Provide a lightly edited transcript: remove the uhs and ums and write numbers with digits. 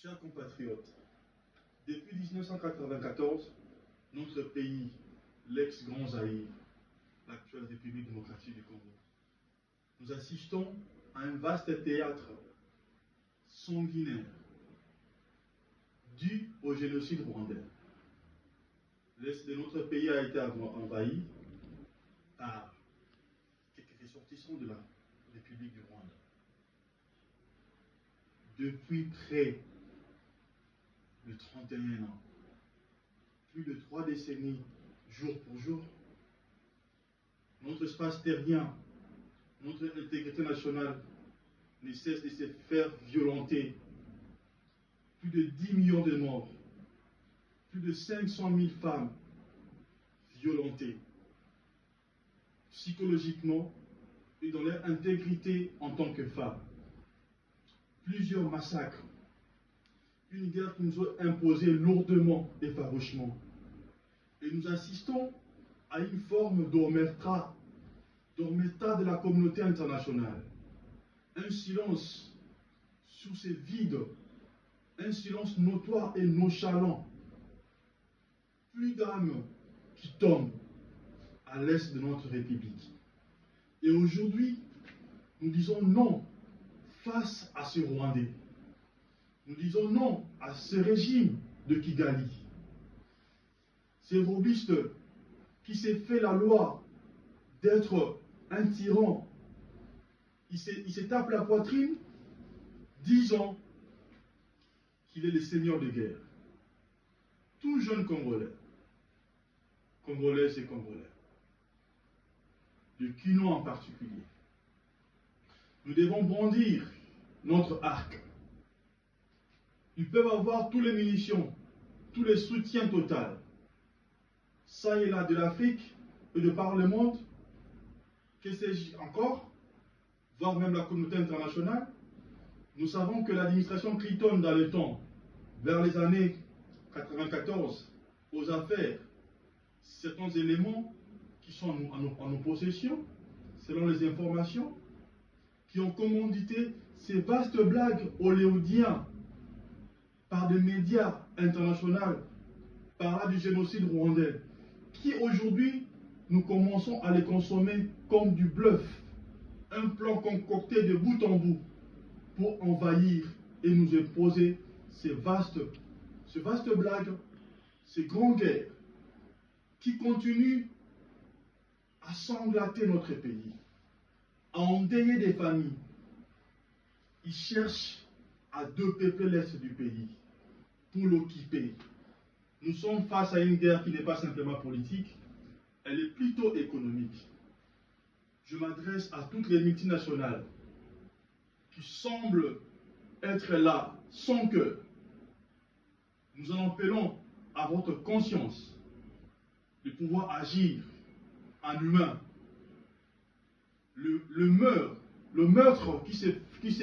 Chers compatriotes, depuis 1994, notre pays, l'ex-Grand Zaïre, l'actuelle République démocratique du Congo, nous assistons à un vaste théâtre sanguinaire dû au génocide rwandais. L'est de notre pays a été envahi par quelques ressortissants de la République du Rwanda. Depuis près de 31 ans, plus de 3 décennies, jour pour jour, notre espace terrien, notre intégrité nationale ne cesse de se faire violenter. Plus de 10 millions de morts, plus de 500 000 femmes violentées, psychologiquement et dans leur intégrité en tant que femmes. Plusieurs massacres, une guerre qui nous a imposé lourdement et farouchement. Et nous assistons à une forme d'omerta de la communauté internationale. Un silence sur ces vides, un silence notoire et nonchalant. Plus d'âmes qui tombent à l'est de notre République. Et aujourd'hui, nous disons non face à ce Rwandais. Nous disons non à ce régime de Kigali. Ce robiste qui s'est fait la loi d'être un tyran. Il se tape la poitrine, disant qu'il est le seigneur de guerre. Tout jeune Congolais, Congolaises et Congolais, de Kino en particulier, nous devons brandir notre arc. Ils peuvent avoir tous les munitions, tous les soutiens totaux, ça et là de l'Afrique et de par le monde, que sais-je encore, voire même la communauté internationale. Nous savons que l'administration Clinton dans le temps, vers les années 94, aux affaires, certains éléments qui sont en nos possessions, selon les informations, qui ont commandité ces vastes blagues hollywoodiennes par des médias internationaux, par là du génocide rwandais, qui aujourd'hui, nous commençons à les consommer comme du bluff, un plan concocté de bout en bout pour envahir et nous imposer ces vastes blagues, ces grandes guerres qui continuent à sanglater notre pays, à endeuiller des familles. Ils cherchent à peupler l'est du pays pour l'occuper. Nous sommes face à une guerre qui n'est pas simplement politique, elle est plutôt économique. Je m'adresse à toutes les multinationales qui semblent être là sans cœur. Nous en appelons à votre conscience de pouvoir agir en humain. Le meurtre qui s'est